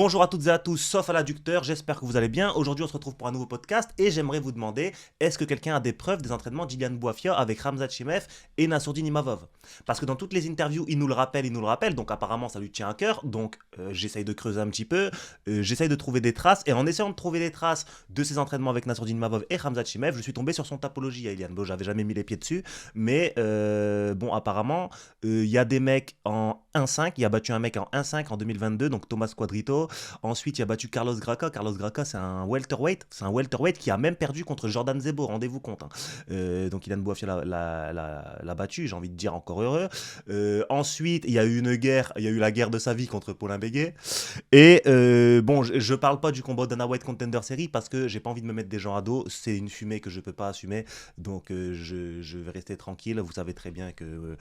Bonjour à toutes et à tous, sauf à l'adducteur, j'espère que vous allez bien. Aujourd'hui, on se retrouve pour un nouveau podcast et j'aimerais vous demander est-ce que quelqu'un a des preuves des entraînements d'Ilian Bouafia avec Khamzat Chimaev et Nassourdine Imavov? Parce que dans toutes les interviews, il nous le rappelle, donc apparemment ça lui tient à cœur. Donc j'essaye de creuser un petit peu, j'essaye de trouver des traces et en essayant de trouver des traces de ses entraînements avec Nassourdine Imavov et Khamzat Chimaev, je suis tombé sur son tapologie à Ilian. Bon, j'avais jamais mis les pieds dessus, mais bon, apparemment, il y a des mecs en 1-5, il a battu un mec en 1-5 en 2022, donc Thomas Quadrito. Ensuite, il a battu Carlos Graca. Carlos Graca, c'est un welterweight qui a même perdu contre Jordan Zebo, rendez-vous compte, hein. Donc Ilan Bouafia l'a battu, j'ai envie de dire encore heureux. Ensuite, il y a eu une guerre, il y a eu la guerre de sa vie contre Paulin Béguet. Et bon, je parle pas du combat Dana White Contender Series parce que j'ai pas envie de me mettre des gens à dos, c'est une fumée que je peux pas assumer, donc je vais rester tranquille. Vous savez très bien que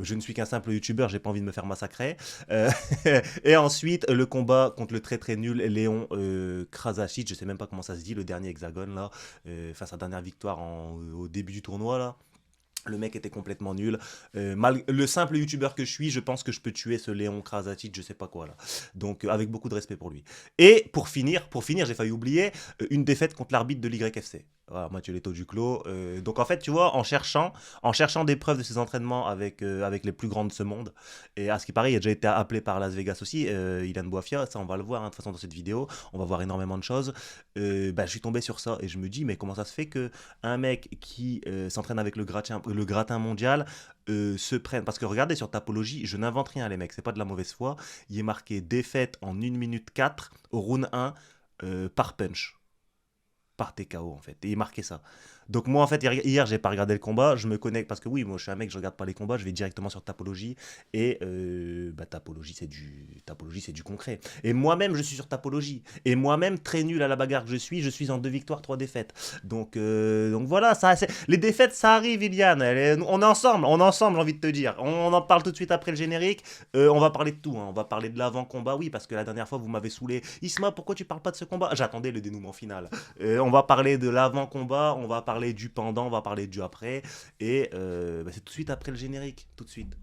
je ne suis qu'un simple youtubeur, j'ai pas envie de me faire massacrer. Euh, et ensuite, le combat contre le très très nul Léon Krasachit, je sais même pas comment ça se dit, le dernier hexagone là, enfin sa dernière victoire au début du tournoi là. Le mec était complètement nul. Le simple youtubeur que je suis, je pense que je peux tuer ce Léon Krasachit, je sais pas quoi là. Donc avec beaucoup de respect pour lui. Et pour finir, j'ai failli oublier une défaite contre l'arbitre de l'YFC. Voilà, Mathieu Leto Duclos. Donc en fait, tu vois, en cherchant des preuves de ses entraînements avec les plus grands de ce monde, et à ce qui paraît, il a déjà été appelé par Las Vegas aussi, Ilan Bouafia, ça on va le voir, hein, de toute façon dans cette vidéo, on va voir énormément de choses. Je suis tombé sur ça et je me dis, mais comment ça se fait que un mec qui s'entraîne avec le gratin mondial se prenne. Parce que regardez sur Tapologie, je n'invente rien, les mecs, c'est pas de la mauvaise foi. Il est marqué défaite en 1 minute 4 au round 1 par punch. Par TKO en fait. Et il est marqué ça. Donc moi en fait hier j'ai pas regardé le combat, je me connecte parce que oui moi je suis un mec, je regarde pas les combats, je vais directement sur Tapologie et Tapologie c'est du concret. Et moi-même je suis sur Tapologie et moi-même très nul à la bagarre que je suis en 2 victoires 3 défaites. Donc voilà, les défaites ça arrive Iliane, on est ensemble j'ai envie de te dire. On en parle tout de suite après le générique. On va parler de tout, hein. On va parler de l'avant-combat, oui parce que la dernière fois vous m'avez saoulé. Isma, pourquoi tu parles pas de ce combat? J'attendais le dénouement final. On va parler de l'avant-combat, on va parler du pendant, on va parler du après. Et c'est tout de suite après le générique. Tout de suite.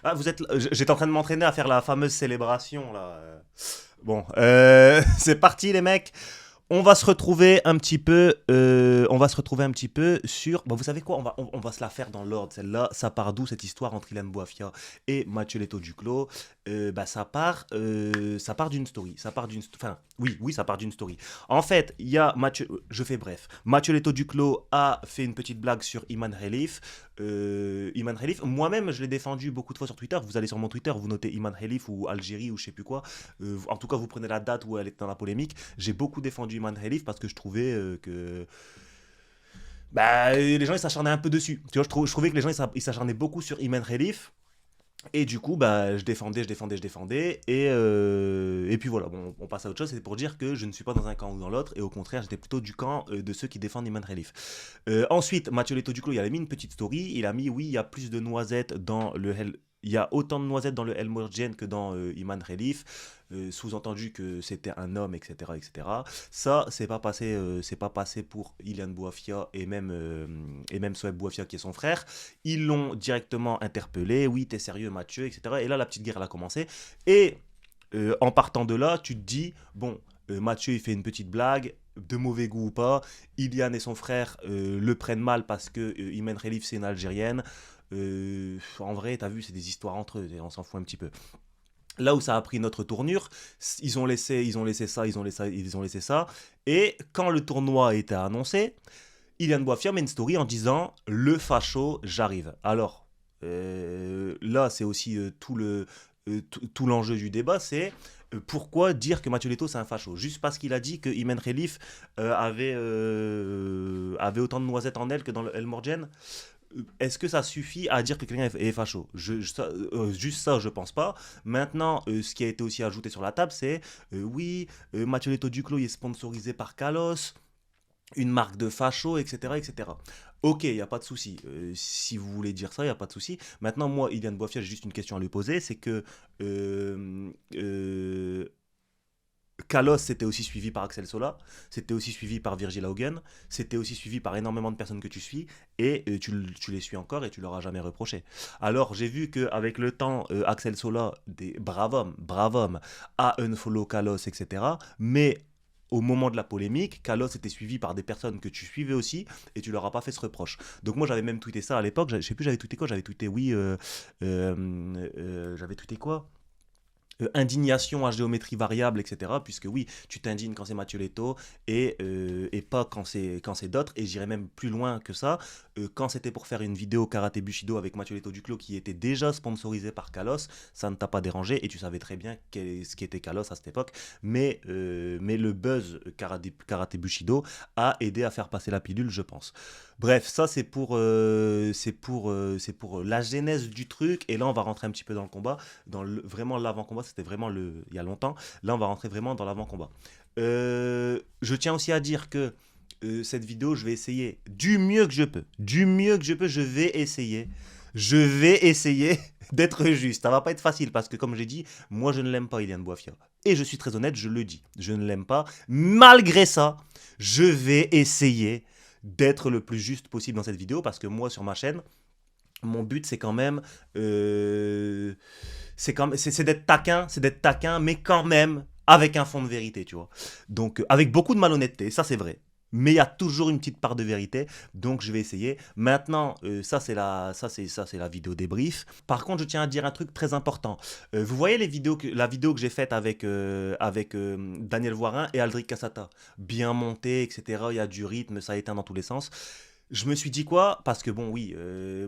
Ah, j'étais en train de m'entraîner à faire la fameuse célébration là. Bon, c'est parti les mecs. On va se retrouver un petit peu sur. Bon, vous savez quoi, on va se la faire dans l'ordre. Celle-là, ça part d'où cette histoire entre Ilan Bouafia et Mathieu Leto Duclos? Ça part d'une story. Enfin, oui, ça part d'une story. En fait, il y a Mathieu. Je fais bref. Mathieu Leto Duclos a fait une petite blague sur Iman Khelif. Iman Khelif, moi-même, je l'ai défendu beaucoup de fois sur Twitter. Vous allez sur mon Twitter, vous notez Iman Khelif ou Algérie ou je sais plus quoi. En tout cas, vous prenez la date où elle est dans la polémique. J'ai beaucoup défendu Iman Khelif parce que je trouvais que les gens ils s'acharnaient un peu dessus. Tu vois, je trouvais que les gens ils s'acharnaient beaucoup sur Iman Khelif. Et du coup, je défendais. Et puis voilà, bon, on passe à autre chose. C'est pour dire que je ne suis pas dans un camp ou dans l'autre. Et au contraire, j'étais plutôt du camp de ceux qui défendent Iman Khelif. Ensuite, Mathieu Leto Duclos, il a mis une petite story. Il a mis, oui, il y a plus de noisettes dans le Hell. Il y a autant de noisettes dans le El Morgen que dans Iman Khelif. Sous-entendu que c'était un homme, etc., etc. Ça, c'est pas passé pour Ilan Bouafia et même Sohaib Bouafia qui est son frère. Ils l'ont directement interpellé. Oui, t'es sérieux, Mathieu, etc. Et là, la petite guerre elle a commencé. Et en partant de là, tu te dis bon, Mathieu il fait une petite blague. De mauvais goût ou pas, Ilian et son frère le prennent mal parce que Iman Khelif c'est une Algérienne. En vrai, t'as vu, c'est des histoires entre eux, on s'en fout un petit peu. Là où ça a pris notre tournure, ils ont laissé ça. Et quand le tournoi a été annoncé, Ilan Bouafia met une story en disant le facho, j'arrive. Alors là, c'est aussi tout l'enjeu du débat, c'est pourquoi dire que Mathieu Leto c'est un facho? Juste parce qu'il a dit que Iman Khelif avait autant de noisettes en elle que dans le El Morgen? Est-ce que ça suffit à dire que quelqu'un est facho? Juste ça, je pense pas. Maintenant, ce qui a été aussi ajouté sur la table, c'est oui, Mathieu Leto Duclos il est sponsorisé par Kalos. une marque de facho, etc., etc. Ok, il n'y a pas de souci. Si vous voulez dire ça, il n'y a pas de souci. Maintenant, moi, Ilian Boifia, j'ai juste une question à lui poser, c'est que euh, euh, Kalos, c'était aussi suivi par Axel Sola, c'était aussi suivi par Virgil Haugen, c'était aussi suivi par énormément de personnes que tu suis, et tu les suis encore et tu leur as jamais reproché. Alors j'ai vu qu'avec le temps, Axel Sola, brave homme, a unfollow Kalos, etc. Mais au moment de la polémique, Kalos était suivi par des personnes que tu suivais aussi, et tu leur as pas fait ce reproche. Donc moi j'avais même tweeté ça à l'époque, je sais plus j'avais tweeté quoi, j'avais tweeté oui, j'avais tweeté quoi, indignation à géométrie variable, etc. Puisque oui, tu t'indignes quand c'est Mathieu Leto et pas quand c'est d'autres. Et j'irais même plus loin que ça. Quand c'était pour faire une vidéo Karaté Bushido avec Mathieu Leto Duclos qui était déjà sponsorisé par Kalos, ça ne t'a pas dérangé et tu savais très bien ce qu'était Kalos à cette époque. Mais le buzz Karaté Bushido a aidé à faire passer la pilule, je pense. Bref, ça c'est pour la genèse du truc. Et là, on va rentrer un petit peu dans le combat vraiment l'avant-combat, c'était vraiment il y a longtemps. Là, on va rentrer vraiment dans l'avant-combat. Je tiens aussi à dire que cette vidéo, je vais essayer du mieux que je peux. Du mieux que je peux, je vais essayer. Je vais essayer d'être juste. Ça va pas être facile parce que, comme j'ai dit, moi, je ne l'aime pas, Ilian Boifia. Et je suis très honnête, je le dis. Je ne l'aime pas. Malgré ça, je vais essayer d'être le plus juste possible dans cette vidéo parce que moi, sur ma chaîne, mon but, c'est d'être taquin, mais quand même avec un fond de vérité, tu vois. Donc, avec beaucoup de malhonnêteté, ça c'est vrai. Mais il y a toujours une petite part de vérité, donc je vais essayer. Maintenant, ça c'est la vidéo débrief. Par contre, je tiens à dire un truc très important. Vous voyez la vidéo que j'ai faite avec Daniel Voirin et Aldric Cassata, bien monté, etc. Il y a du rythme, ça éteint dans tous les sens. Je me suis dit quoi? Parce que bon, oui,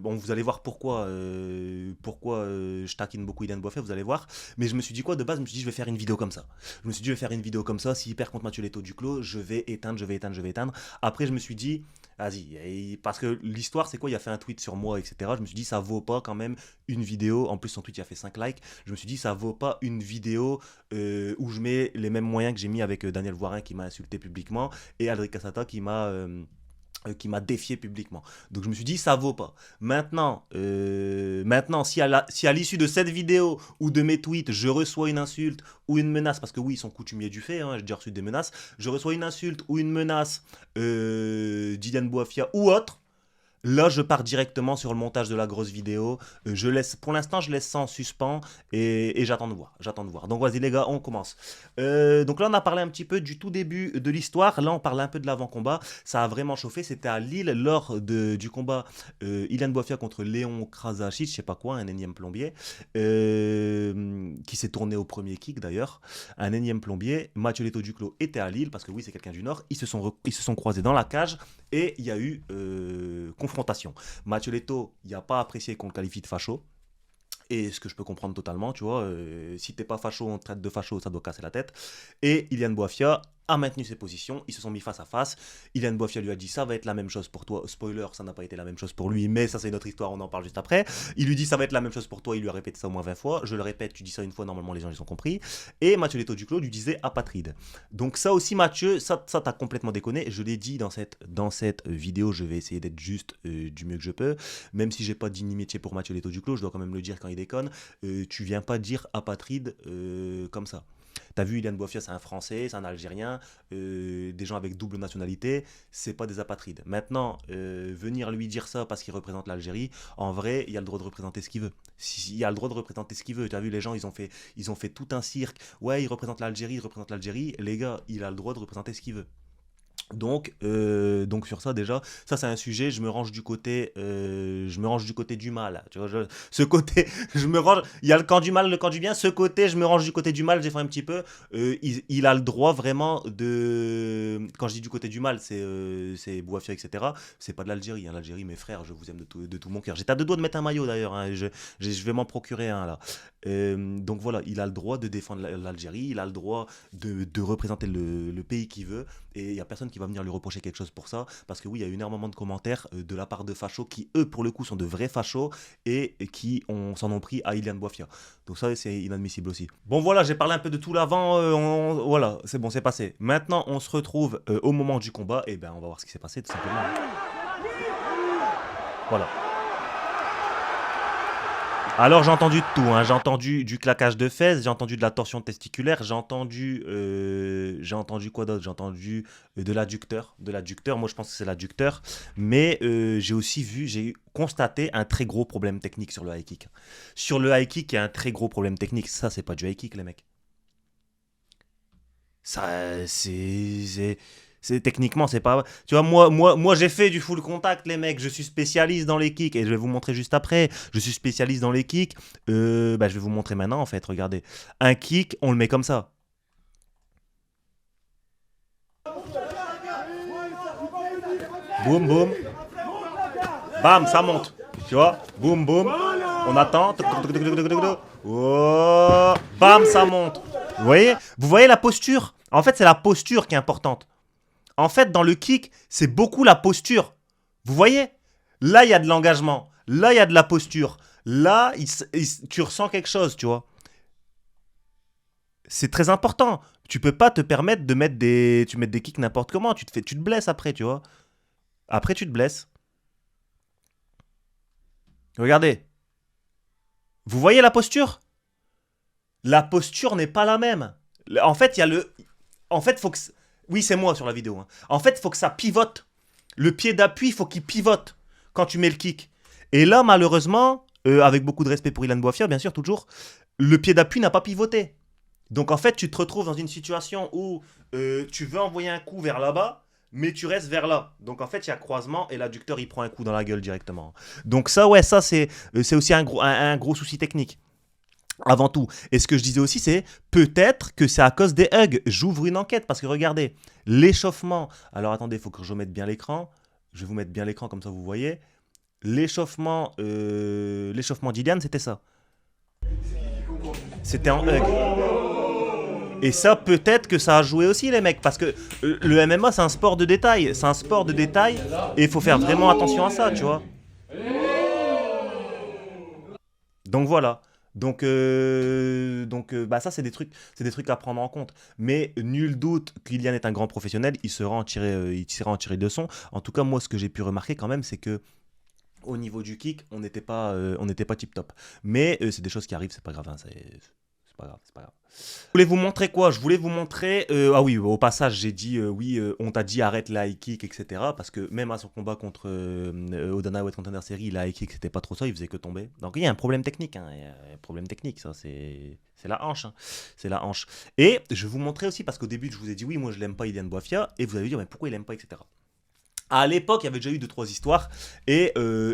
bon, vous allez voir pourquoi je taquine beaucoup Ilian Boifet, vous allez voir. Mais je me suis dit quoi? De base, je me suis dit, je vais faire une vidéo comme ça. Je me suis dit, je vais faire une vidéo comme ça. S'il perd contre Mathieu Leto Duclos, je vais éteindre, je vais éteindre, je vais éteindre. Après, je me suis dit, vas-y, parce que l'histoire, c'est quoi? Il a fait un tweet sur moi, etc. Je me suis dit, ça vaut pas quand même une vidéo. En plus, son tweet, il a fait 5 likes. Je me suis dit, ça vaut pas une vidéo où je mets les mêmes moyens que j'ai mis avec Daniel Voirin qui m'a insulté publiquement et Aldric Cassata qui m'a défié publiquement. Donc je me suis dit, ça vaut pas. Maintenant si à l'issue de cette vidéo ou de mes tweets, je reçois une insulte ou une menace, parce que oui, ils sont coutumiers du fait, hein, j'ai déjà reçu des menaces, je reçois une insulte ou une menace d'Ilian Boifia ou autre, là, je pars directement sur le montage de la grosse vidéo. Pour l'instant, je laisse ça en suspens et j'attends de voir. J'attends de voir. Donc, vas-y, les gars, on commence. Donc là, on a parlé un petit peu du tout début de l'histoire. Là, on parle un peu de l'avant-combat. Ça a vraiment chauffé. C'était à Lille lors du combat Ilian Boifia contre Léon Krasacic, je sais pas quoi, un énième plombier, qui s'est tourné au premier kick d'ailleurs. Un énième plombier. Mathieu Leto Duclos était à Lille parce que oui, c'est quelqu'un du Nord. Ils se sont croisés dans la cage et il y a eu confrontation. Mathieu Leto, il n'a pas apprécié qu'on le qualifie de facho. Et ce que je peux comprendre totalement, tu vois, si t'es pas facho, on te traite de facho, ça doit casser la tête. Et Ilian Boifia a maintenu ses positions, ils se sont mis face à face. Ilian Boifia lui a dit, ça va être la même chose pour toi. Spoiler, ça n'a pas été la même chose pour lui, mais ça c'est une autre histoire, on en parle juste après. Il lui dit, ça va être la même chose pour toi, il lui a répété ça au moins 20 fois. Je le répète, tu dis ça une fois, normalement les gens ils ont compris. Et Mathieu Leto Duclos lui disait apatride. Donc ça aussi Mathieu, ça t'as complètement déconné. Je l'ai dit dans cette vidéo, je vais essayer d'être juste du mieux que je peux. Même si j'ai pas d'inimitié pour Mathieu Leto Duclos, je dois quand même le dire quand il déconne. Tu viens pas dire apatride comme ça. T'as vu, Ilian Boifia, c'est un Français, c'est un Algérien, des gens avec double nationalité, c'est pas des apatrides. Maintenant, venir lui dire ça parce qu'il représente l'Algérie, en vrai, il a le droit de représenter ce qu'il veut. Il a le droit de représenter ce qu'il veut. T'as vu, les gens, ils ont fait tout un cirque. Ouais, il représente l'Algérie, il représente l'Algérie. Les gars, il a le droit de représenter ce qu'il veut. Donc sur ça déjà, ça c'est un sujet, je me range du côté du mal, tu vois, ce côté, je me range, il y a le camp du mal, le camp du bien, ce côté, je me range du côté du mal, j'ai fait un petit peu, il a le droit vraiment quand je dis du côté du mal, c'est Bouafia, etc., c'est pas de l'Algérie, hein. L'Algérie, mes frères, je vous aime de tout mon cœur, j'étais à deux doigts de mettre un maillot d'ailleurs, hein, je vais m'en procurer un là. Donc voilà, il a le droit de défendre l'Algérie, il a le droit de représenter le pays qu'il veut, et il n'y a personne qui va venir lui reprocher quelque chose pour ça, parce que oui, il y a eu énormément de commentaires de la part de fachos qui, eux, pour le coup, sont de vrais fachos et qui s'en ont pris à Ilian Boifia. Donc ça, c'est inadmissible aussi. Bon voilà, j'ai parlé un peu de tout l'avant, voilà, c'est bon, c'est passé. Maintenant, on se retrouve au moment du combat, et ben on va voir ce qui s'est passé tout simplement. Voilà. Alors j'ai entendu de tout, hein. J'ai entendu du claquage de fesses, j'ai entendu de la torsion testiculaire, j'ai entendu quoi d'autre? J'ai entendu de l'adducteur, moi je pense que c'est l'adducteur, mais j'ai constaté un très gros problème technique sur le high kick. Sur le high kick, il y a un très gros problème technique, ça c'est pas du high kick les mecs. Ça, techniquement, c'est pas. Tu vois, moi j'ai fait du full contact, les mecs. Je suis spécialiste dans les kicks et je vais vous montrer juste après. Je suis spécialiste dans les kicks. Je vais vous montrer maintenant en fait. Regardez. Un kick, on le met comme ça. Boum, boum. Bam, ça monte. Tu vois? Boum, boum. On attend. Oh, bam, ça monte. Vous voyez la posture? En fait, c'est la posture qui est importante. En fait, dans le kick, c'est beaucoup la posture. Vous voyez? Là, il y a de l'engagement. Là, il y a de la posture. Là, tu ressens quelque chose, tu vois. C'est très important. Tu peux pas te permettre de mettre tu mets des kicks n'importe comment. Tu te blesses après, tu vois. Après, tu te blesses. Regardez. Vous voyez la posture? La posture n'est pas la même. En fait, il y a le... En fait, faut que... Oui, c'est moi sur la vidéo. Hein. En fait, il faut que ça pivote. Le pied d'appui, il faut qu'il pivote quand tu mets le kick. Et là, malheureusement, avec beaucoup de respect pour Ilian Boifia, bien sûr, toujours, le pied d'appui n'a pas pivoté. Donc, en fait, tu te retrouves dans une situation où tu veux envoyer un coup vers là-bas, mais tu restes vers là. Donc, en fait, il y a croisement et l'adducteur, il prend un coup dans la gueule directement. Donc, ça, ouais, ça, c'est aussi un gros souci technique. Avant tout. Et ce que je disais aussi, c'est peut-être que c'est à cause des hugs. J'ouvre une enquête parce que regardez, l'échauffement. Alors attendez, il faut que je mette bien l'écran. Je vais vous mettre bien l'écran comme ça vous voyez. L'échauffement d'Ilian, c'était ça. C'était en hug. Et ça, peut-être que ça a joué aussi, les mecs. Parce que le MMA, c'est un sport de détail. C'est un sport de détail. Et il faut faire vraiment attention à ça, tu vois. Donc voilà. Donc ça, c'est des trucs à prendre en compte. Mais nul doute qu'Ilian est un grand professionnel, il saura en tirer leçon. En tout cas, moi, ce que j'ai pu remarquer quand même, c'est que au niveau du kick, on n'était pas tip top. Mais c'est des choses qui arrivent, c'est pas grave. Hein, c'est pas grave, c'est pas grave. Je voulais vous montrer quoi? Je voulais vous montrer... ah oui, au passage, j'ai dit, on t'a dit arrête la high kick, etc. Parce que même à son combat contre au Dana White Contender Series, la high kick, c'était pas trop ça, il faisait que tomber. Donc il y a un problème technique, hein, il y a un problème technique, ça, c'est la hanche. Hein. C'est la hanche. Et je vais vous montrer aussi, parce qu'au début, je vous ai dit, oui, moi je l'aime pas, Ilian Boifia, et vous avez dit, mais pourquoi il aime pas, etc. À l'époque, il y avait déjà eu 2-3 histoires et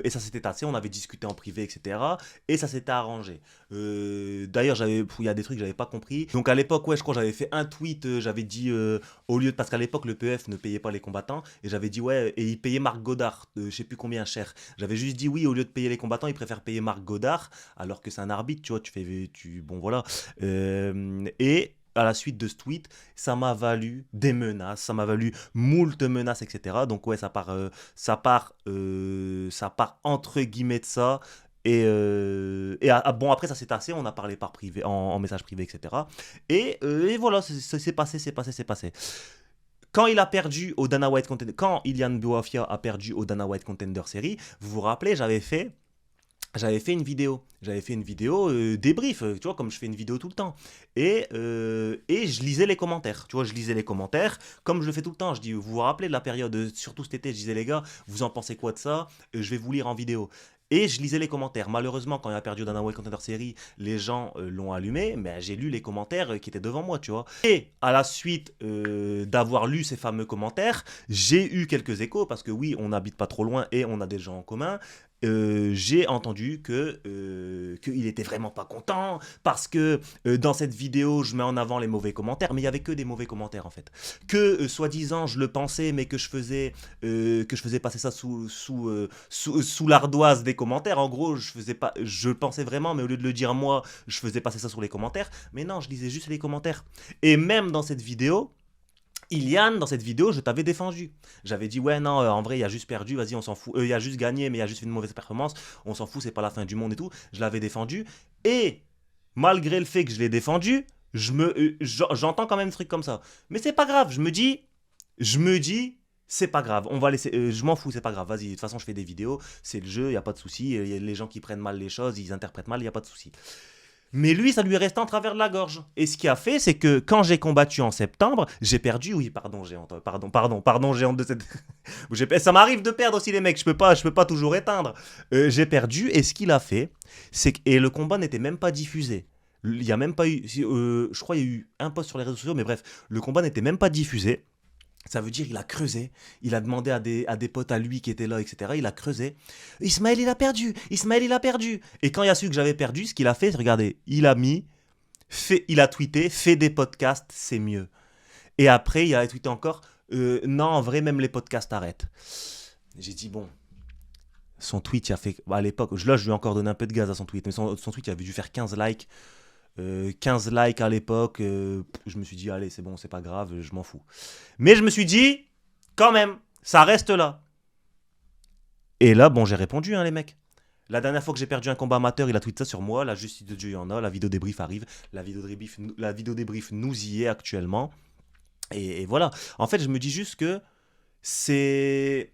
ça s'était tassé, on avait discuté en privé, etc. Et ça s'était arrangé. D'ailleurs, il y a des trucs que j'avais pas compris. Donc à l'époque, ouais, je crois que j'avais fait un tweet, j'avais dit, au lieu de... Parce qu'à l'époque, le PF ne payait pas les combattants, et j'avais dit, ouais, et il payait Marc Godard, je sais plus combien cher. J'avais juste dit, oui, au lieu de payer les combattants, il préfère payer Marc Godard, alors que c'est un arbitre, tu vois, bon voilà. Et... à la suite de ce tweet, ça m'a valu des menaces, ça m'a valu moult menaces, etc. Donc ouais, ça part entre guillemets de ça. Bon, après ça s'est tassé, on a parlé par privé, en message privé, etc. Et voilà, c'est passé. Quand il a perdu au Dana White Contender, quand Ilian Boifia a perdu au Dana White Contender Series, vous vous rappelez, j'avais fait une vidéo. Débrief, tu vois, comme je fais une vidéo tout le temps. Et je lisais les commentaires. Tu vois, je lisais les commentaires, comme je le fais tout le temps. Je dis, vous vous rappelez de la période, surtout cet été, je disais, les gars, vous en pensez quoi de ça? Je vais vous lire en vidéo. Et je lisais les commentaires. Malheureusement, quand il a perdu Dana White Contender Series, les gens l'ont allumé, mais j'ai lu les commentaires qui étaient devant moi, tu vois. Et à la suite d'avoir lu ces fameux commentaires, j'ai eu quelques échos, parce que oui, on n'habite pas trop loin et on a des gens en commun. J'ai entendu qu'il était vraiment pas content parce que dans cette vidéo je mets en avant les mauvais commentaires, mais il y avait que des mauvais commentaires en fait, que soi-disant je le pensais mais que je faisais passer ça sous l'ardoise des commentaires. En gros, je le pensais vraiment, mais au lieu de le dire moi, je faisais passer ça sur les commentaires. Mais non, je lisais juste les commentaires. Et même dans cette vidéo, Ilian, dans cette vidéo, je t'avais défendu. J'avais dit, ouais, non, en vrai, il a juste perdu, vas-y, on s'en fout. Il a juste gagné, mais il a juste fait une mauvaise performance. On s'en fout, c'est pas la fin du monde et tout. Je l'avais défendu. Et malgré le fait que je l'ai défendu, j'entends quand même des trucs comme ça. Mais c'est pas grave, je me dis, c'est pas grave, on va laisser, je m'en fous, c'est pas grave, vas-y, de toute façon je fais des vidéos, c'est le jeu, il y a pas de souci, y a les gens qui prennent mal les choses, ils interprètent mal, il y a pas de souci. Mais lui, ça lui est resté en travers de la gorge. Et ce qui a fait, c'est que quand j'ai combattu en septembre, j'ai perdu. Oui, pardon, géante. Pardon, géante de cette. Ça m'arrive de perdre aussi, les mecs. Je peux pas toujours éteindre. J'ai perdu. Et ce qu'il a fait, c'est que. Et le combat n'était même pas diffusé. Il n'y a même pas eu. Je crois qu'il y a eu un post sur les réseaux sociaux, mais bref, le combat n'était même pas diffusé. Ça veut dire il a creusé, il a demandé à des potes à lui qui étaient là, etc. Il a creusé. Ismaël, il a perdu. Ismaël, il a perdu. Et quand il a su que j'avais perdu, ce qu'il a fait, c'est, regardez, il a tweeté, fait des podcasts, c'est mieux. Et après, il a tweeté encore, non, en vrai, même les podcasts arrêtent. J'ai dit, bon, son tweet, il a fait, à l'époque, là, je lui ai encore donné un peu de gaz à son tweet, mais son tweet, il avait dû faire 15 likes. 15 likes à l'époque, je me suis dit, allez, c'est bon, c'est pas grave, je m'en fous. Mais je me suis dit, quand même, ça reste là. Et là, bon, j'ai répondu, hein, les mecs. La dernière fois que j'ai perdu un combat amateur, il a tweeté ça sur moi. La justice de Dieu, il y en a. La vidéo débrief arrive. La vidéo débrief nous y est actuellement. Et voilà. En fait, je me dis juste que c'est.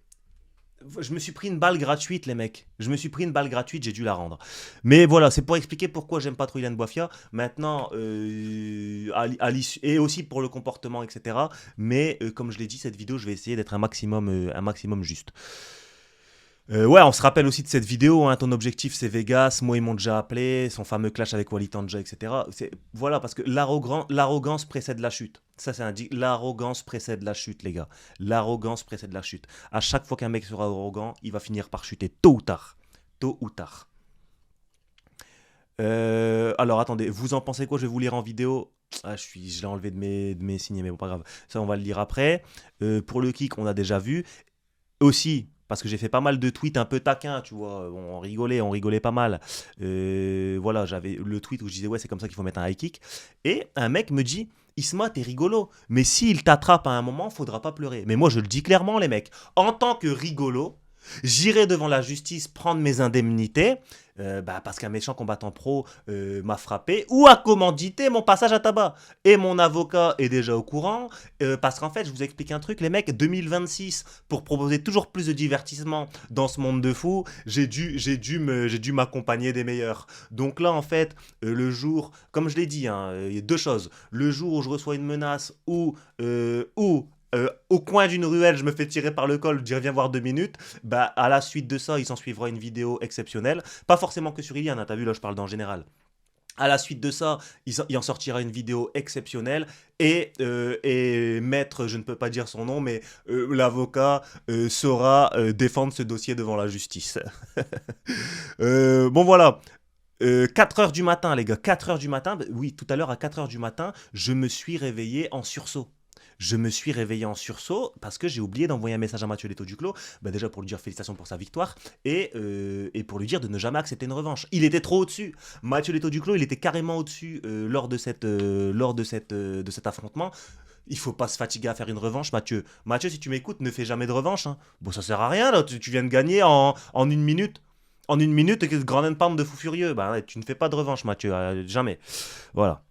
Je me suis pris une balle gratuite, les mecs. Je me suis pris une balle gratuite, j'ai dû la rendre. Mais voilà, c'est pour expliquer pourquoi j'aime pas trop Ilan Boifia. Maintenant, et aussi pour le comportement, etc. Mais comme je l'ai dit, cette vidéo, je vais essayer d'être un maximum juste. Ouais, on se rappelle aussi de cette vidéo, hein, ton objectif c'est Vegas, moi ils m'ont déjà appelé, son fameux clash avec Wally Tandja, etc. Voilà, parce que l'arrogance précède la chute. Ça c'est indiqué, l'arrogance précède la chute, les gars. L'arrogance précède la chute. À chaque fois qu'un mec sera arrogant, il va finir par chuter, tôt ou tard. Tôt ou tard. Alors attendez, vous en pensez quoi? Je vais vous lire en vidéo. Ah, je l'ai enlevé de mes signés, mais bon, pas grave. Ça, on va le lire après. Pour le kick, on a déjà vu. Aussi, parce que j'ai fait pas mal de tweets un peu taquins, tu vois, on rigolait pas mal. Voilà, j'avais le tweet où je disais, ouais, c'est comme ça qu'il faut mettre un high kick. Et un mec me dit, Isma, t'es rigolo, mais s'il t'attrape à un moment, faudra pas pleurer. Mais moi, je le dis clairement, les mecs, en tant que rigolo, j'irai devant la justice prendre mes indemnités, parce qu'un méchant combattant pro m'a frappé, ou a commandité mon passage à tabac. Et mon avocat est déjà au courant, parce qu'en fait, je vous explique un truc, les mecs, 2026, pour proposer toujours plus de divertissement dans ce monde de fous, j'ai dû m'accompagner des meilleurs. Donc là, en fait, le jour, comme je l'ai dit, hein, il y a deux choses. Le jour où je reçois une menace ou au coin d'une ruelle, je me fais tirer par le col, je dis reviens voir 2 minutes. Bah, à la suite de ça, il s'en suivra une vidéo exceptionnelle. Pas forcément que sur Ilian, hein, t'as vu, là, je parle d'en général. À la suite de ça, il en sortira une vidéo exceptionnelle et maître, je ne peux pas dire son nom, mais l'avocat saura défendre ce dossier devant la justice. Bon voilà, 4 heures du matin les gars, 4 heures du matin, oui tout à l'heure à 4 heures du matin, je me suis réveillé en sursaut. Je me suis réveillé en sursaut parce que j'ai oublié d'envoyer un message à Mathieu Leto Duclos, déjà pour lui dire félicitations pour sa victoire et pour lui dire de ne jamais accepter une revanche. Il était trop au-dessus. Mathieu Leto Duclos, il était carrément au-dessus lors de cet affrontement. Il faut pas se fatiguer à faire une revanche, Mathieu. Mathieu, si tu m'écoutes, ne fais jamais de revanche, hein. Bon, ça sert à rien, là. Tu viens de gagner en 1 minute. En 1 minute, Grand Pound de fou furieux. Bah, ouais, tu ne fais pas de revanche, Mathieu. Jamais. Voilà.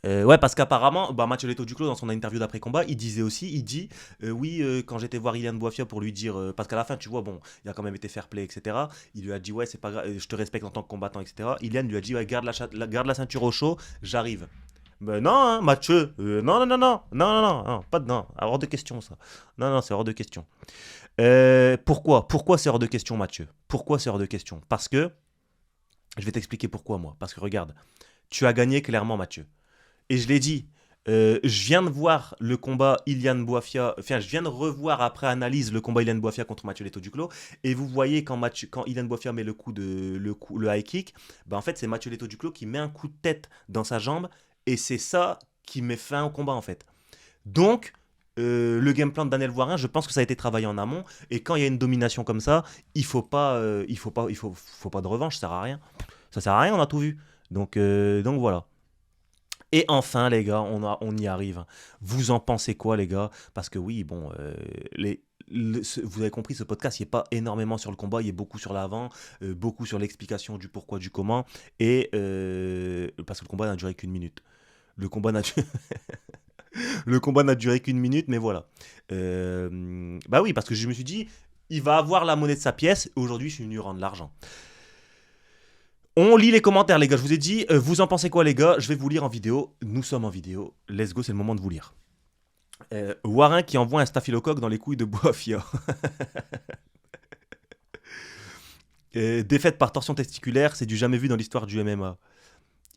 Ouais, parce qu'apparemment, Mathieu Leto Duclos, dans son interview d'après-combat, il disait aussi, il dit, oui, quand j'étais voir Ilian Boifia pour lui dire, parce qu'à la fin, tu vois, bon, il a quand même été fair play, etc. Il lui a dit, ouais, c'est pas grave, je te respecte en tant que combattant, etc. Ilian lui a dit, ouais, garde la ceinture au chaud, j'arrive. Ben non, hein, Mathieu, non, non, non, non, non, non, non, non, pas de non, hors de question ça. Non, non, c'est hors de question. Pourquoi c'est hors de question, Mathieu? Pourquoi c'est hors de question? Parce que, je vais t'expliquer pourquoi, moi. Parce que regarde, tu as gagné clairement, Mathieu. Et je l'ai dit, je viens de voir le combat Ilian Boifia, enfin je viens de revoir après analyse le combat Ilian Boifia contre Mathieu Leto Duclos, et vous voyez quand Ilian Boifia met le high kick, en fait c'est Mathieu Leto Duclos qui met un coup de tête dans sa jambe, et c'est ça qui met fin au combat en fait. Donc, le game plan de Daniel Voirin, je pense que ça a été travaillé en amont, et quand il y a une domination comme ça, il faut pas de revanche, ça sert à rien. Ça sert à rien, on a tout vu. Donc voilà. Et enfin, les gars, on y arrive. Vous en pensez quoi, les gars? Parce que oui, bon, vous avez compris, ce podcast, il n'est pas énormément sur le combat, il est beaucoup sur l'avant, beaucoup sur l'explication du pourquoi, du comment, et parce que le combat n'a duré qu'une minute. Le combat n'a le combat n'a duré qu'une minute, mais voilà. Bah oui, parce que je me suis dit, il va avoir la monnaie de sa pièce, et aujourd'hui, je suis venu rendre l'argent. On lit les commentaires, les gars. Je vous ai dit, vous en pensez quoi, les gars? Je vais vous lire en vidéo. Nous sommes en vidéo. Let's go, c'est le moment de vous lire. Warren qui envoie un staphylocoque dans les couilles de Boafia. Défaite par torsion testiculaire, c'est du jamais vu dans l'histoire du MMA.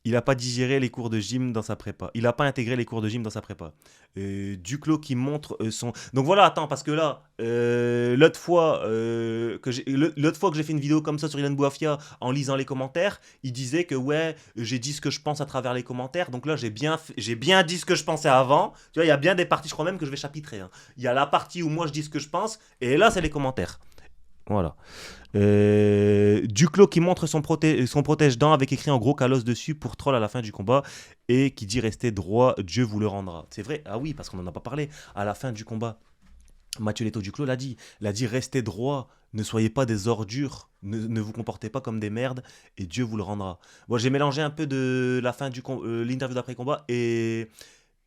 Il n'a pas digéré les cours de gym dans sa prépa. Il n'a pas intégré les cours de gym dans sa prépa. Duclos qui montre son... Donc voilà, attends, parce que là, l'autre fois que j'ai fait une vidéo comme ça sur Ilan Bouafia, en lisant les commentaires, il disait que ouais, j'ai dit ce que je pense à travers les commentaires. Donc là, j'ai bien dit ce que je pensais avant. Tu vois, il y a bien des parties, je crois même que je vais chapitrer, hein. Il y a la partie où moi je dis ce que je pense, et là, c'est les commentaires. Voilà. Duclos qui montre son protège-dents avec écrit en gros Kalos dessus pour troll à la fin du combat et qui dit restez droit, Dieu vous le rendra. C'est vrai, ah oui, parce qu'on n'en a pas parlé. À la fin du combat, Mathieu Leto Duclos l'a dit. Il a dit restez droit, ne soyez pas des ordures, ne vous comportez pas comme des merdes et Dieu vous le rendra. Bon, j'ai mélangé un peu de la fin du l'interview d'après-combat et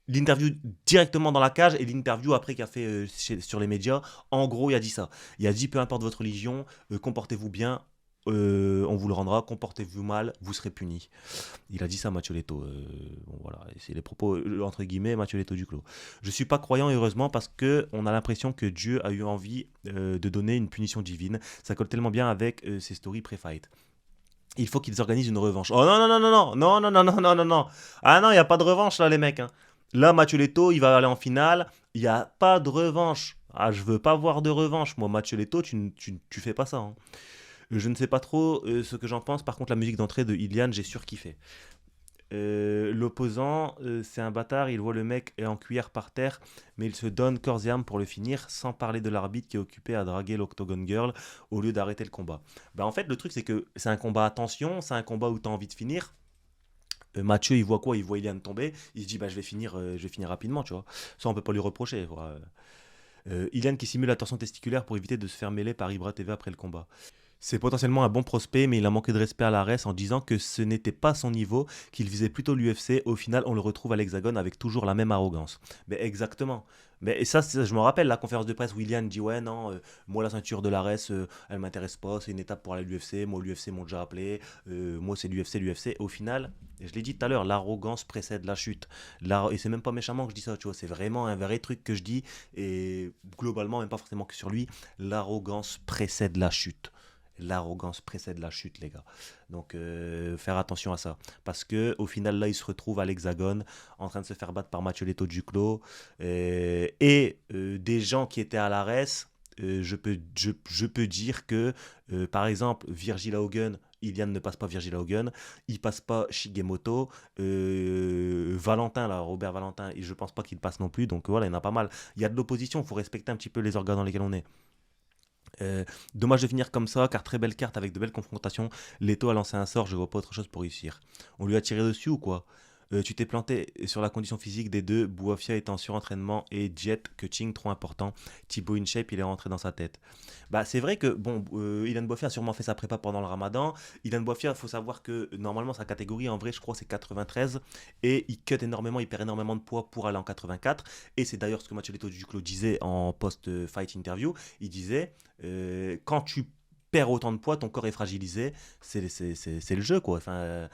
l'interview directement dans la cage et l'interview après qu'il a fait sur les médias. En gros, il a dit ça. Il a dit peu importe votre religion, comportez-vous bien, on vous le rendra. Comportez-vous mal, vous serez puni. Il a dit ça, Mathieu Leto. Bon, voilà, c'est les propos entre guillemets Mathieu Leto Duclos. Je suis pas croyant, heureusement, parce que on a l'impression que Dieu a eu envie de donner une punition divine. Ça colle tellement bien avec ses stories pré-fight. Il faut qu'ils organisent une revanche. Oh non, non, non, non, non, non, non, non, non, non, non. Ah non, il n'y a pas de revanche là, les mecs, hein. Là, Mathieu Leto, il va aller en finale. Il n'y a pas de revanche. Ah, je veux pas voir de revanche. Moi, Mathieu Leto, tu fais pas ça, hein. Je ne sais pas trop ce que j'en pense. Par contre, la musique d'entrée de Ilian, j'ai surkiffé. L'opposant, c'est un bâtard. Il voit le mec en cuillère par terre, mais il se donne corps et âme pour le finir, sans parler de l'arbitre qui est occupé à draguer l'Octagon Girl au lieu d'arrêter le combat. Bah, en fait, le truc, c'est que c'est un combat à tension. C'est un combat où tu as envie de finir. Mathieu, il voit quoi? Il voit Ilian tomber. Il se dit, bah, je vais finir rapidement, tu vois. Ça, on peut pas lui reprocher. Voilà. Ilian qui simule la torsion testiculaire pour éviter de se faire mêler par Ibra TV après le combat. C'est potentiellement un bon prospect, mais il a manqué de respect à la RES en disant que ce n'était pas son niveau, qu'il visait plutôt l'UFC. Au final, on le retrouve à l'Hexagone avec toujours la même arrogance. Mais exactement. Mais et ça, je me rappelle la conférence de presse où Ilian dit ouais, non, moi la ceinture de la RES, elle m'intéresse pas, c'est une étape pour aller à l'UFC. Moi, l'UFC m'ont déjà appelé. Moi, c'est l'UFC, l'UFC. Au final, je l'ai dit tout à l'heure, l'arrogance précède la chute. Et c'est même pas méchamment que je dis ça, tu vois, c'est vraiment un vrai truc que je dis. Et globalement, même pas forcément que sur lui, l'arrogance précède la chute. L'arrogance précède la chute, les gars. Donc, faire attention à ça. Parce que au final, là, il se retrouve à l'Hexagone, en train de se faire battre par Mathieu Leto Duclos. Des gens qui étaient à l'ARES, je peux dire que, par exemple, Virgil Haugen, Ilian ne passe pas Virgil Haugen, il passe pas Shigemoto, Valentin, là, Robert Valentin, et je pense pas qu'il passe non plus. Donc voilà, il y en a pas mal. Il y a de l'opposition, il faut respecter un petit peu les organes dans lesquels on est. Dommage de finir comme ça, car très belle carte avec de belles confrontations. Leto a lancé un sort, je vois pas autre chose pour réussir. On lui a tiré dessus ou quoi? Tu t'es planté sur la condition physique des deux. Bouafia est en surentraînement et Jet cutting trop important. Thibaut InShape, il est rentré dans sa tête. Bah, c'est vrai que bon, Ilan Bouafia a sûrement fait sa prépa pendant le Ramadan. Ilan Bouafia, il faut savoir que normalement sa catégorie en vrai, je crois, c'est 93 et il cut énormément, il perd énormément de poids pour aller en 84. Et c'est d'ailleurs ce que Mathieu Leto Duclos disait en post-fight interview. Il disait quand tu perds autant de poids, ton corps est fragilisé. C'est le jeu, quoi. Enfin,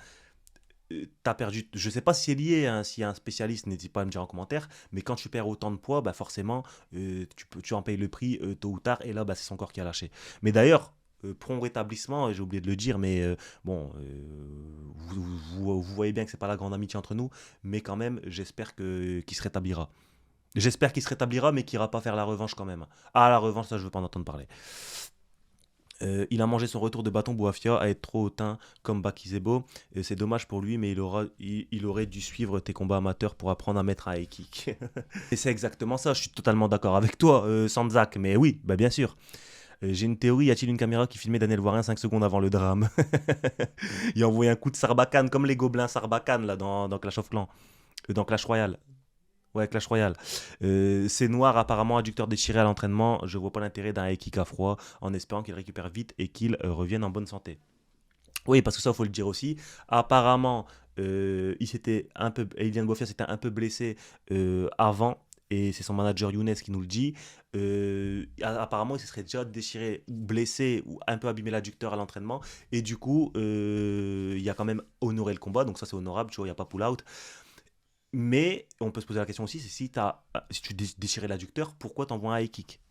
t'as perdu, je sais pas si c'est lié, hein, s'il y a un spécialiste, n'hésite pas à me dire en commentaire, mais quand tu perds autant de poids, bah forcément, tu en payes le prix tôt ou tard, et là, bah, c'est son corps qui a lâché. Mais d'ailleurs, prompt rétablissement, j'ai oublié de le dire, mais bon, vous voyez bien que c'est pas la grande amitié entre nous, mais quand même, j'espère qu'il se rétablira. J'espère qu'il se rétablira, mais qu'il ira pas faire la revanche quand même. Ah, la revanche, ça, je veux pas en entendre parler. Il a mangé son retour de bâton Bouafia à être trop hautain comme Bakizebo. C'est dommage pour lui, mais il aurait dû suivre tes combats amateurs pour apprendre à mettre un high kick. Et c'est exactement ça, je suis totalement d'accord avec toi, Sandzak. Mais oui, bah bien sûr. J'ai une théorie, y a-t-il une caméra qui filmait Daniel Warin 5 secondes avant le drame? Il a envoyé un coup de Sarbacane, comme les gobelins Sarbacane là, dans Clash of Clans. Dans Clash Royale. Ouais, Clash Royale. C'est noir, apparemment, adducteur déchiré à l'entraînement. Je vois pas l'intérêt d'un high kick à froid en espérant qu'il récupère vite et qu'il revienne en bonne santé. Oui, parce que ça, il faut le dire aussi. Apparemment, Eliane Bofia s'était un peu blessé avant, et c'est son manager Younes qui nous le dit. Apparemment, il se serait déjà déchiré, blessé ou un peu abîmé l'adducteur à l'entraînement, et du coup, il a quand même honoré le combat, donc ça c'est honorable, tu vois, il n'y a pas pull-out. Mais on peut se poser la question aussi, c'est si tu déchirais l'adducteur, pourquoi t'envoies un high kick?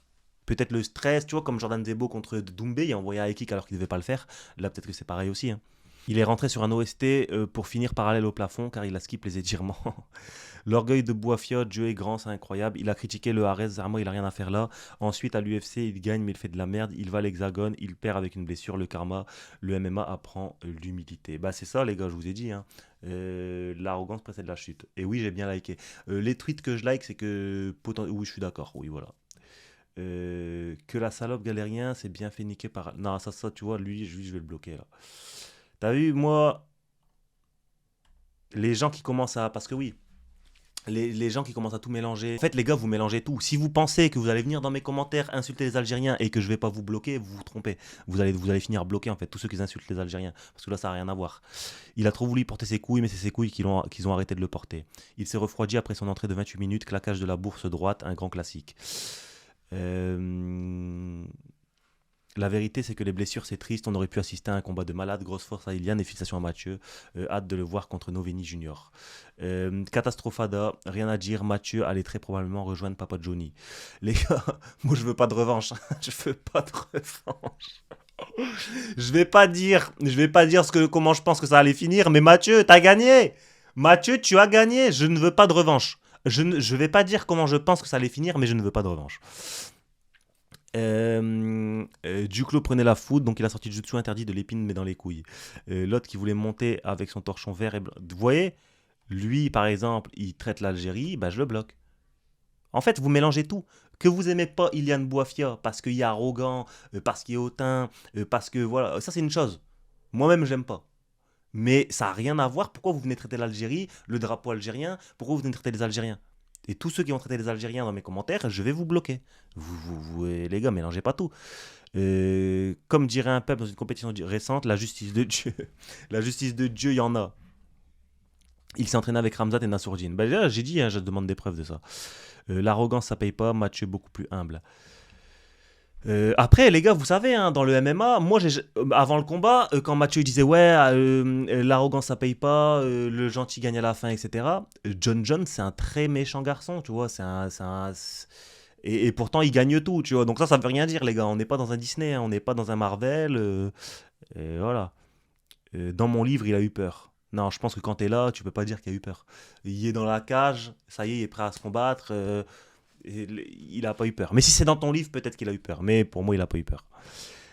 Peut-être le stress, tu vois, comme Jordan Zebo contre Doumbé, il a envoyé un high kick alors qu'il ne devait pas le faire. Là, peut-être que c'est pareil aussi, hein. Il est rentré sur un OST pour finir parallèle au plafond car il a skip les étirements. L'orgueil de Boafia, Dieu est grand, c'est incroyable. Il a critiqué le Ares, Zarmo, il a rien à faire là. Ensuite, à l'UFC, il gagne mais il fait de la merde. Il va à l'hexagone, il perd avec une blessure, le karma. Le MMA apprend l'humilité. Bah c'est ça les gars, je vous ai dit, hein. L'arrogance précède la chute. Et oui, j'ai bien liké. Les tweets que je like, c'est que... Oui, je suis d'accord, oui, voilà. Que la salope galérien s'est bien fait niquer par... Non, ça, tu vois, lui, je vais le bloquer là. T'as vu, moi, les gens qui commencent à... Parce que oui, les gens qui commencent à tout mélanger. En fait, les gars, vous mélangez tout. Si vous pensez que vous allez venir dans mes commentaires insulter les Algériens et que je vais pas vous bloquer, vous vous trompez. Vous allez finir bloqué, en fait, tous ceux qui insultent les Algériens. Parce que là, ça n'a rien à voir. Il a trop voulu porter ses couilles, mais c'est ses couilles qu'ils ont arrêté de le porter. Il s'est refroidi après son entrée de 28 minutes, claquage de la bourse droite, un grand classique. Euh, La vérité, c'est que les blessures, c'est triste. On aurait pu assister à un combat de malade. Grosse force à Iliane et félicitations à Mathieu. Hâte de le voir contre Noveni Junior. Catastrophada, rien à dire. Mathieu allait très probablement rejoindre Papa Johnny. Les gars, moi je veux pas de revanche. Je veux pas de revanche. Je vais pas dire comment je pense que ça allait finir. Mais Mathieu, t'as gagné. Mathieu, tu as gagné. Je ne veux pas de revanche. Je vais pas dire comment je pense que ça allait finir, mais je ne veux pas de revanche. Duclos prenait la foudre, donc il a sorti le jutsu interdit de l'épine mais dans les couilles. L'autre qui voulait monter avec son torchon vert et blanc. Vous voyez, lui par exemple, il traite l'Algérie, bah je le bloque. En fait, vous mélangez tout. Que vous aimez pas Iliane Bouafia parce qu'il est arrogant, parce qu'il est hautain, parce que voilà, ça c'est une chose. Moi-même, j'aime pas. Mais ça n'a rien à voir. Pourquoi vous venez traiter l'Algérie, le drapeau algérien? Pourquoi vous venez traiter les Algériens? Et tous ceux qui vont traiter les Algériens dans mes commentaires, je vais vous bloquer. Les gars, mélangez pas tout. Comme dirait un peuple dans une compétition récente, la justice de Dieu. La justice de Dieu, il y en a. Il s'est entraîné avec Ramzat et Nassourdine. Ben, là, j'ai dit, hein, je demande des preuves de ça. L'arrogance, ça paye pas. Mathieu, beaucoup plus humble. Après, les gars, vous savez, hein, dans le MMA, moi, avant le combat, quand Mathieu disait ouais, l'arrogance ça paye pas, le gentil gagne à la fin, etc. John Jones, c'est un très méchant garçon, tu vois. Et pourtant, il gagne tout, tu vois. Donc ça veut rien dire, les gars. On n'est pas dans un Disney, hein, on n'est pas dans un Marvel. Et voilà. Dans mon livre, il a eu peur. Non, je pense que quand t'es là, tu peux pas dire qu'il a eu peur. Il est dans la cage, ça y est, il est prêt à se combattre. Il a pas eu peur. Mais si c'est dans ton livre, peut-être qu'il a eu peur. Mais pour moi, il a pas eu peur.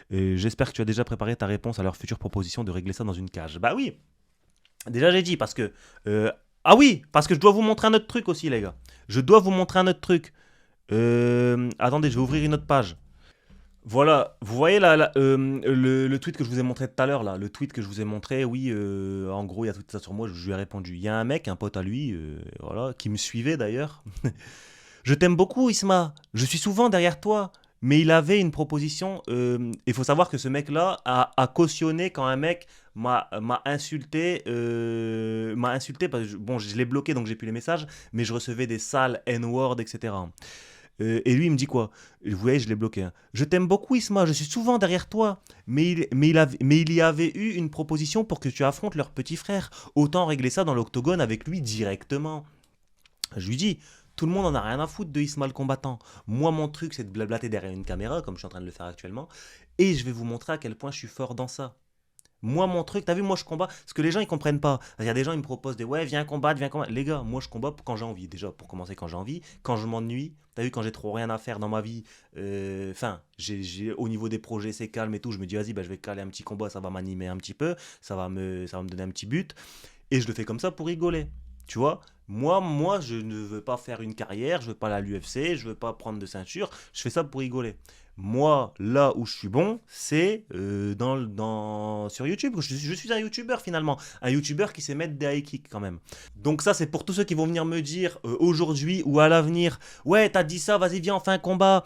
J'espère que tu as déjà préparé ta réponse à leur future proposition de régler ça dans une cage. Bah oui, déjà j'ai dit parce que... Ah oui, parce que je dois vous montrer un autre truc aussi, les gars. Je dois vous montrer un autre truc. Attendez, je vais ouvrir une autre page. Voilà, vous voyez là, le tweet que je vous ai montré tout à l'heure, là, le tweet que je vous ai montré, oui, en gros, il a tout ça sur moi, je lui ai répondu. Il y a un mec, un pote à lui, voilà, qui me suivait d'ailleurs. Je t'aime beaucoup, Isma. Je suis souvent derrière toi. Mais il avait une proposition. Il faut savoir que ce mec-là a cautionné quand un mec m'a insulté. M'a insulté parce que, bon, je l'ai bloqué donc j'ai plus les messages. Mais je recevais des sales N-word, etc. Et lui, il me dit quoi? Vous voyez, je l'ai bloqué, hein. Je t'aime beaucoup, Isma. Je suis souvent derrière toi. Mais il y avait eu une proposition pour que tu affrontes leur petit frère. Autant régler ça dans l'octogone avec lui directement. Je lui dis, tout le monde en a rien à foutre de Isma le combattant. Moi, mon truc, c'est de blablater derrière une caméra, comme je suis en train de le faire actuellement, et je vais vous montrer à quel point je suis fort dans ça. Moi, mon truc, t'as vu, moi je combats. Ce que les gens ils comprennent pas. Il y a des gens ils me proposent des ouais, viens combattre, viens combattre. Les gars, moi je combats quand j'ai envie. Déjà, pour commencer, quand j'ai envie. Quand je m'ennuie, t'as vu, quand j'ai trop rien à faire dans ma vie. Enfin, au niveau des projets, c'est calme et tout. Je me dis, vas-y, bah, je vais caler un petit combat, ça va m'animer un petit peu. Ça va me donner un petit but. Et je le fais comme ça pour rigoler. Tu vois, moi, je ne veux pas faire une carrière, je veux pas aller à l'UFC, je veux pas prendre de ceinture, je fais ça pour rigoler. Moi, là où je suis bon, c'est sur YouTube. Je suis un YouTuber finalement. Un YouTuber qui sait mettre des high kicks quand même. Donc ça, c'est pour tous ceux qui vont venir me dire aujourd'hui ou à l'avenir, ouais, t'as dit ça, vas-y, viens, on fait un combat.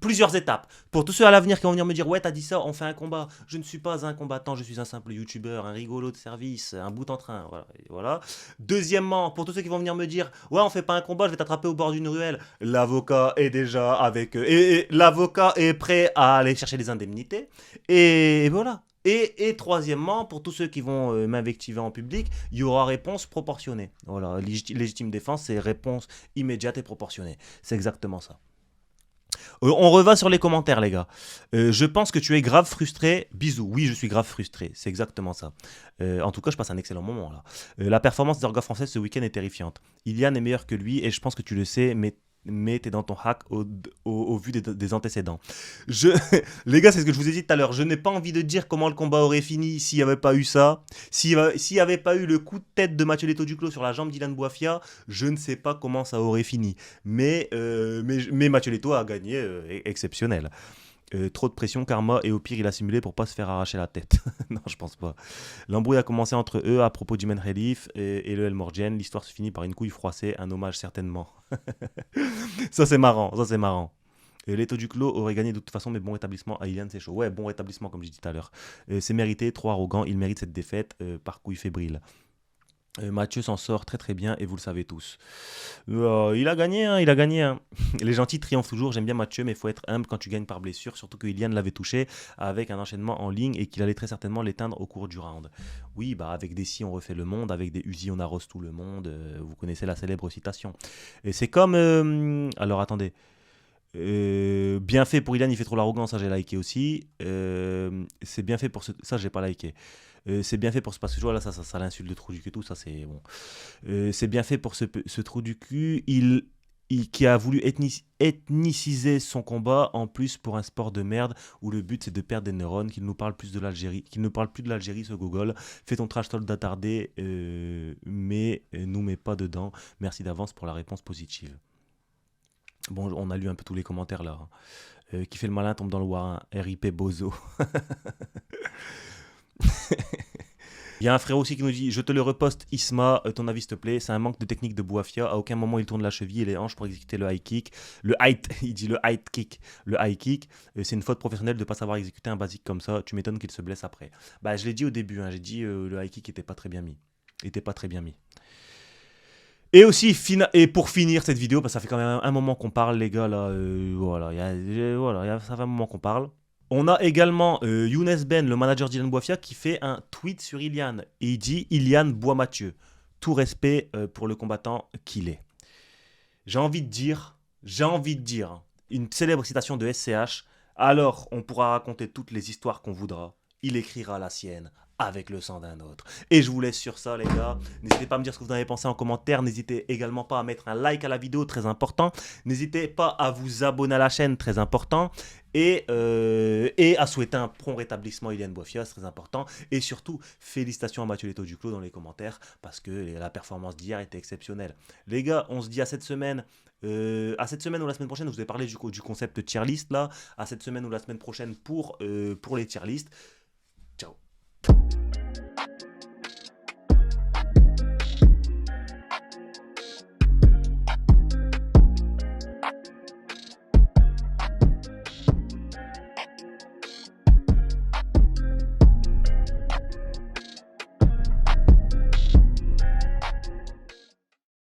Plusieurs étapes. Pour tous ceux à l'avenir qui vont venir me dire, ouais, t'as dit ça, on fait un combat. Je ne suis pas un combattant, je suis un simple YouTuber, un rigolo de service, un bout en train. Voilà. Et voilà. Deuxièmement, pour tous ceux qui vont venir me dire, ouais, on fait pas un combat, je vais t'attraper au bord d'une ruelle. L'avocat est déjà avec eux. Et l'avocat est prêt à aller chercher les indemnités. Et voilà. Et troisièmement, pour tous ceux qui vont m'invectiver en public, il y aura réponse proportionnée. Voilà, légitime défense, c'est réponse immédiate et proportionnée. C'est exactement ça. On revient sur les commentaires, les gars. Je pense que tu es grave frustré. Bisous. Oui, je suis grave frustré. C'est exactement ça. En tout cas, je passe un excellent moment là. La performance des orgas françaises ce week-end est terrifiante. Ilian est meilleur que lui et je pense que tu le sais, mais t'es dans ton hack au vu des antécédents. Je... Les gars, c'est ce que je vous ai dit tout à l'heure. Je n'ai pas envie de dire comment le combat aurait fini s'il n'y avait pas eu ça. S'il n'y avait pas eu le coup de tête de Mathieu Leto Duclos sur la jambe d'Ilan Boifia, je ne sais pas comment ça aurait fini. Mais Mathieu Leto a gagné exceptionnel. Trop de pression, karma, et au pire, il a simulé pour pas se faire arracher la tête. Non, je pense pas. L'embrouille a commencé entre eux à propos du main relief et le El Morgen. L'histoire se finit par une couille froissée, un hommage certainement. Ça, c'est marrant, ça, c'est marrant. Leto Duclos aurait gagné de toute façon, mais bon rétablissement à Ilian, c'est chaud. Ouais, bon rétablissement, comme j'ai dit tout à l'heure. C'est mérité, trop arrogant, il mérite cette défaite par couille fébrile. Mathieu s'en sort très très bien et vous le savez tous. Il a gagné, hein, il a gagné. Hein. Les gentils triomphent toujours, j'aime bien Mathieu, mais il faut être humble quand tu gagnes par blessure, surtout que Ilian l'avait touché avec un enchaînement en ligne et qu'il allait très certainement l'éteindre au cours du round. Oui, bah avec des si on refait le monde, avec des Uzi on arrose tout le monde, vous connaissez la célèbre citation. Et c'est comme... alors attendez. Bien fait pour Ilan, il fait trop l'arrogance, ça j'ai liké aussi. C'est bien fait pour ça j'ai pas liké. C'est bien fait pour ce parce que je vois là ça l'insulte de trou du cul tout ça c'est bon. C'est bien fait pour ce trou du cul. Qui a voulu ethniciser son combat en plus pour un sport de merde où le but c'est de perdre des neurones, qu'il nous parle plus de l'Algérie, qu'il ne parle plus de l'Algérie ce Google. Fais ton trash talk d'attardé, mais nous mets pas dedans. Merci d'avance pour la réponse positive. Bon, on a lu un peu tous les commentaires là. Qui fait le malin tombe dans le Warin. RIP Bozo. Il y a un frère aussi qui nous dit: je te le reposte, Isma, ton avis s'il te plaît. C'est un manque de technique de Boafia. À aucun moment il tourne la cheville et les hanches pour exécuter le high kick. Il dit le high kick. Le high kick, c'est une faute professionnelle de ne pas savoir exécuter un basique comme ça. Tu m'étonnes qu'il se blesse après. Bah, je l'ai dit au début, hein, j'ai dit le high kick était pas très bien mis. Et aussi, et pour finir cette vidéo, parce que ça fait quand même un moment qu'on parle, les gars, là, ça fait un moment qu'on parle. On a également Younes Ben, le manager d'Ilian Boifia, qui fait un tweet sur Ilian. Et il dit: Ilian boit Mathieu. Tout respect pour le combattant qu'il est. J'ai envie de dire, une célèbre citation de SCH. Alors, on pourra raconter toutes les histoires qu'on voudra. Il écrira la sienne avec le sang d'un autre. Et je vous laisse sur ça, les gars. N'hésitez pas à me dire ce que vous en avez pensé en commentaire. N'hésitez également pas à mettre un like à la vidéo, très important. N'hésitez pas à vous abonner à la chaîne, très important. Et à souhaiter un prompt rétablissement à Ilian Boifia, c'est très important. Et surtout, félicitations à Mathieu Leto Duclos dans les commentaires, parce que la performance d'hier était exceptionnelle. Les gars, on se dit à cette semaine. À cette semaine ou la semaine prochaine, je vous ai parlé du concept tier list là. À cette semaine ou la semaine prochaine pour les tier list.